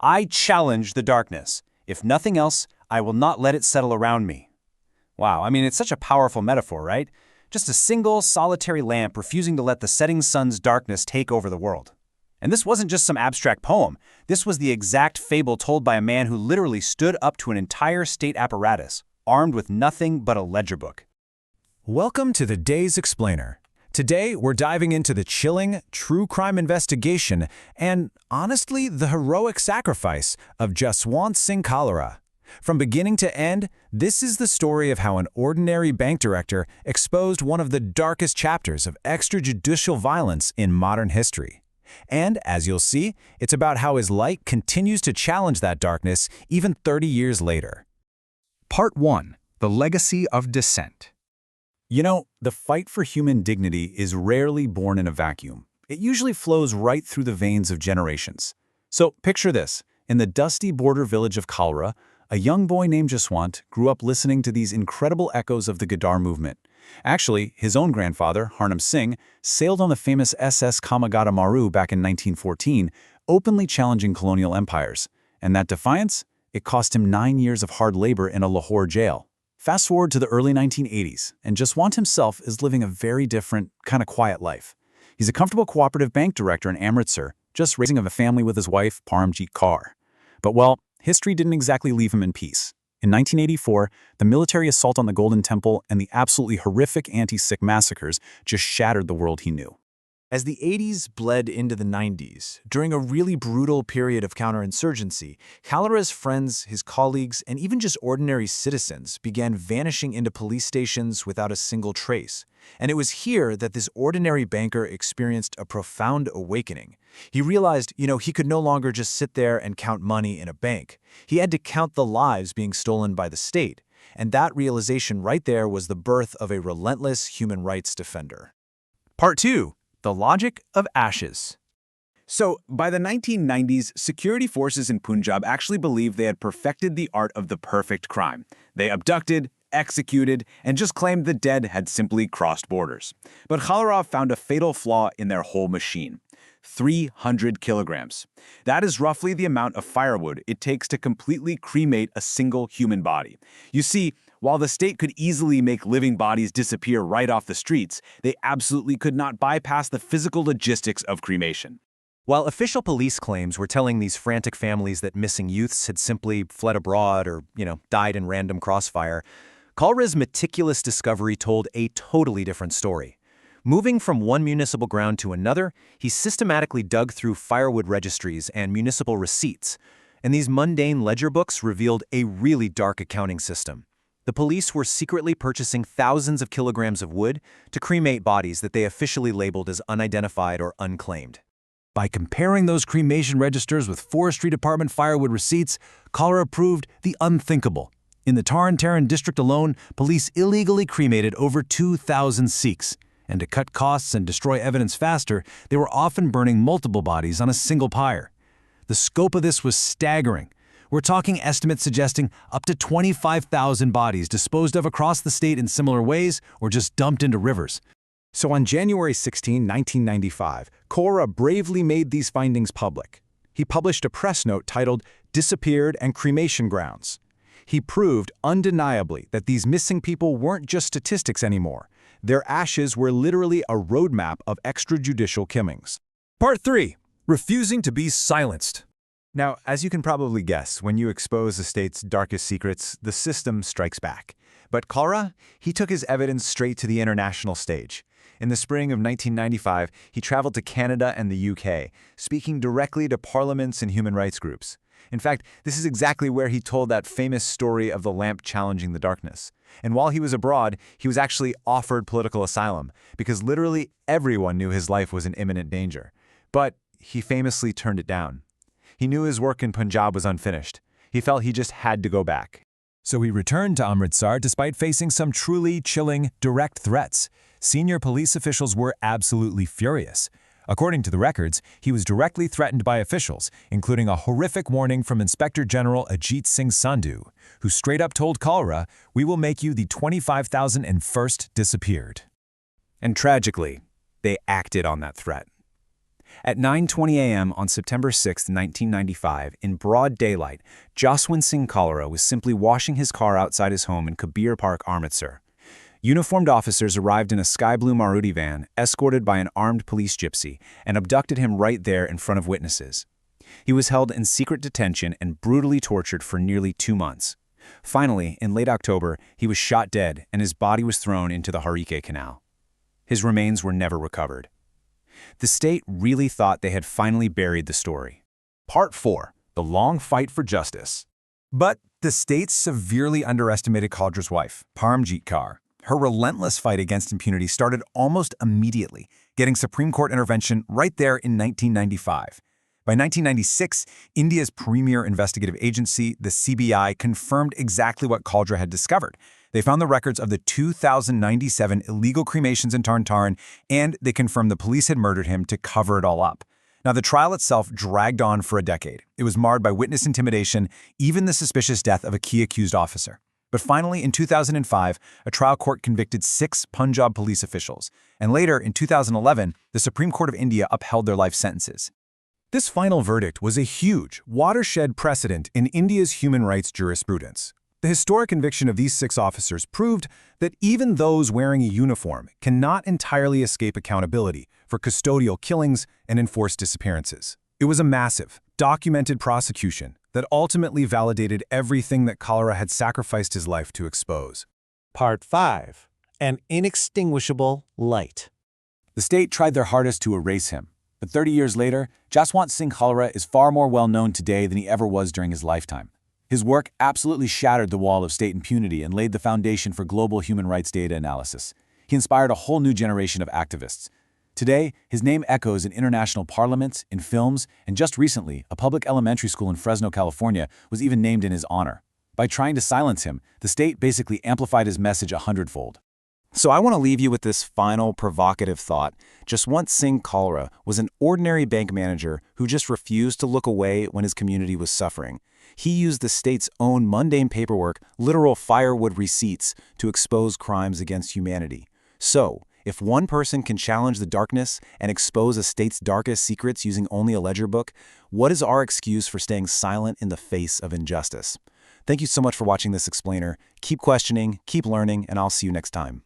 I challenge the darkness. If nothing else, I will not let it settle around me. Wow, I mean, it's such a powerful metaphor, right? Just a single, solitary lamp refusing to let the setting sun's darkness take over the world. And this wasn't just some abstract poem. This was the exact fable told by a man who literally stood up to an entire state apparatus, armed with nothing but a ledger book. Welcome to the Day's Explainer. Today, we're diving into the chilling, true crime investigation and, honestly, the heroic sacrifice of Jaswant Singh Khalra. From beginning to end, this is the story of how an ordinary bank director exposed one of the darkest chapters of extrajudicial violence in modern history. And, as you'll see, it's about how his light continues to challenge that darkness even 30 years later. Part 1. The Legacy of Dissent. You know, the fight for human dignity is rarely born in a vacuum. It usually flows right through the veins of generations. So picture this. In the dusty border village of Khalra, a young boy named Jaswant grew up listening to these incredible echoes of the Ghadar movement. Actually, his own grandfather, Harnam Singh, sailed on the famous SS Kamagata Maru back in 1914, openly challenging colonial empires. And that defiance? It cost him 9 years of hard labor in a Lahore jail. Fast forward to the early 1980s, and Jaswant himself is living a very different, kind of quiet life. He's a comfortable cooperative bank director in Amritsar, just raising a family with his wife, Paramjit Kaur. But well, history didn't exactly leave him in peace. In 1984, the military assault on the Golden Temple and the absolutely horrific anti-Sikh massacres just shattered the world he knew. As the 80s bled into the 90s, during a really brutal period of counterinsurgency, Khalra's friends, his colleagues, and even just ordinary citizens began vanishing into police stations without a single trace. And it was here that this ordinary banker experienced a profound awakening. He realized, he could no longer just sit there and count money in a bank. He had to count the lives being stolen by the state. And that realization right there was the birth of a relentless human rights defender. Part 2. The Logic of Ashes. So, by the 1990s, security forces in Punjab actually believed they had perfected the art of the perfect crime. They abducted, executed, and just claimed the dead had simply crossed borders. But Khalra found a fatal flaw in their whole machine. 300 kilograms. That is roughly the amount of firewood it takes to completely cremate a single human body. You see, while the state could easily make living bodies disappear right off the streets, they absolutely could not bypass the physical logistics of cremation. While official police claims were telling these frantic families that missing youths had simply fled abroad or, died in random crossfire, Khalra's meticulous discovery told a totally different story. Moving from one municipal ground to another, he systematically dug through firewood registries and municipal receipts, and these mundane ledger books revealed a really dark accounting system. The police were secretly purchasing thousands of kilograms of wood to cremate bodies that they officially labeled as unidentified or unclaimed. By comparing those cremation registers with Forestry Department firewood receipts, Khalra proved the unthinkable. In the Tarn Taran district alone, police illegally cremated over 2,000 Sikhs. And to cut costs and destroy evidence faster, they were often burning multiple bodies on a single pyre. The scope of this was staggering. We're talking estimates suggesting up to 25,000 bodies disposed of across the state in similar ways or just dumped into rivers. So on January 16, 1995, Khalra bravely made these findings public. He published a press note titled "Disappeared and Cremation Grounds." He proved undeniably that these missing people weren't just statistics anymore. Their ashes were literally a roadmap of extrajudicial killings. Part 3. Refusing to be silenced. Now, as you can probably guess, when you expose the state's darkest secrets, the system strikes back. But Khalra, he took his evidence straight to the international stage. In the spring of 1995, he traveled to Canada and the UK, speaking directly to parliaments and human rights groups. In fact, this is exactly where he told that famous story of the lamp challenging the darkness. And while he was abroad, he was actually offered political asylum, because literally everyone knew his life was in imminent danger. But he famously turned it down. He knew his work in Punjab was unfinished. He felt he just had to go back. So he returned to Amritsar despite facing some truly chilling, direct threats. Senior police officials were absolutely furious. According to the records, he was directly threatened by officials, including a horrific warning from Inspector General Ajit Singh Sandhu, who straight up told Khalra, "We will make you the 25,001st disappeared." And tragically, they acted on that threat. At 9:20 a.m. on September 6, 1995, in broad daylight, Jaswant Singh Khalra was simply washing his car outside his home in Kabir Park, Amritsar. Uniformed officers arrived in a sky-blue Maruti van, escorted by an armed police gypsy, and abducted him right there in front of witnesses. He was held in secret detention and brutally tortured for nearly 2 months. Finally, in late October, he was shot dead and his body was thrown into the Harike Canal. His remains were never recovered. The state really thought they had finally buried the story. Part 4. The Long Fight for Justice. But the state severely underestimated Khalra's wife, Paramjit Kaur. Her relentless fight against impunity started almost immediately, getting Supreme Court intervention right there in 1995. By 1996, India's premier investigative agency, the CBI, confirmed exactly what Khalra had discovered. They found the records of the 2,097 illegal cremations in Tarn Taran, and they confirmed the police had murdered him to cover it all up. Now, the trial itself dragged on for a decade. It was marred by witness intimidation, even the suspicious death of a key accused officer. But finally, in 2005, a trial court convicted 6 Punjab police officials. And later, in 2011, the Supreme Court of India upheld their life sentences. This final verdict was a huge, watershed precedent in India's human rights jurisprudence. The historic conviction of these 6 officers proved that even those wearing a uniform cannot entirely escape accountability for custodial killings and enforced disappearances. It was a massive, documented prosecution that ultimately validated everything that Khalra had sacrificed his life to expose. Part 5. An inextinguishable light. The state tried their hardest to erase him, but 30 years later, Jaswant Singh Khalra is far more well known today than he ever was during his lifetime. His work absolutely shattered the wall of state impunity and laid the foundation for global human rights data analysis. He inspired a whole new generation of activists. Today, his name echoes in international parliaments, in films, and just recently, a public elementary school in Fresno, California, was even named in his honor. By trying to silence him, the state basically amplified his message 100-fold. So I want to leave you with this final provocative thought. Jaswant Singh Khalra was an ordinary bank manager who just refused to look away when his community was suffering. He used the state's own mundane paperwork, literal firewood receipts, to expose crimes against humanity. So, if one person can challenge the darkness and expose a state's darkest secrets using only a ledger book, what is our excuse for staying silent in the face of injustice? Thank you so much for watching this explainer. Keep questioning, keep learning, and I'll see you next time.